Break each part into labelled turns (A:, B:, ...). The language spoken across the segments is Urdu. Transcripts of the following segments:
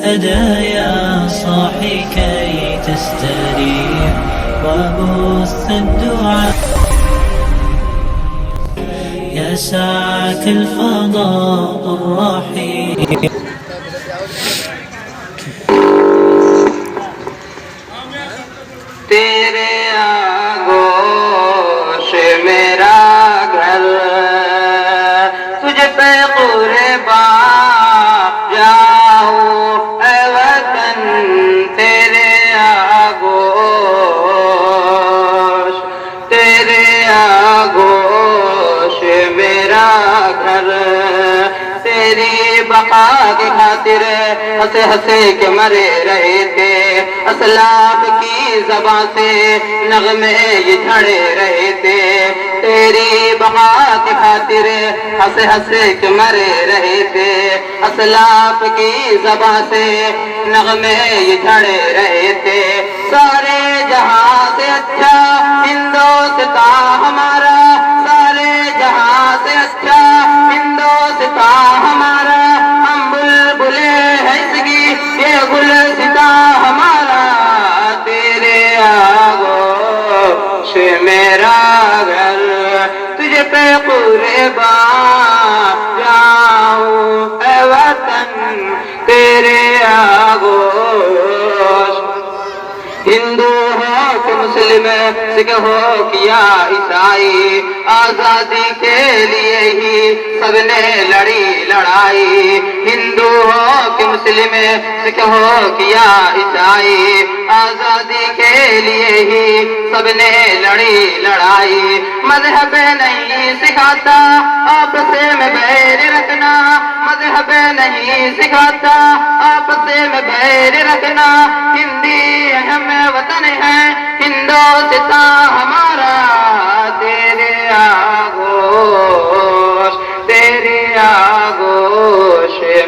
A: هدايا صاحي كي تستريح وبث الدعاء يا ساعة الفضاء الرحيم.
B: تیرے آغوش میرا گھر تجھ پہ قربان جاؤں اے وطن تیرے آغوش میرا گھر تیری بقا کی خاطر ہنسے ہنسے کے مرے رہے تھے اسلاف کی زبان سے نغمے یہ جھڑے رہے تھے تیری بقا کی خاطر ہنسے ہنسے کے مرے رہے تھے اسلاف کی زبان سے نغمے یہ جھڑے رہے تھے سارے جہاں سے اچھا ہندوستان ہمارا سارے جہاں سے اچھا ہندوستان ہمارا ہم بلبلے ہیں اس کی یہ گلستان ہمارا تیرے آغوش میرا گھر تجھے پہ قربان جاؤں اے وطن تیرے آغوش ہندو ہو کہ مسلم سکھ ہو کہ یا عیسائی آزادی کے لیے ہی سب نے لڑی لڑائی ہندو ہو کہ مسلم سکھ ہو کہ یا عیسائی آزادی کے لیے ہی سب نے لڑی لڑائی مذہب نہیں سکھاتا آپس میں بیر رکھنا مذہب نہیں سکھاتا آپس میں بیر رکھنا ہندی ہم وطن ہے ہندوستان ہمارا تیرے آغوش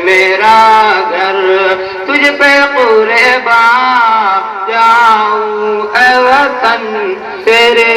B: میرا گھر تجھ پہ قربان جاؤں اے وطن تیرے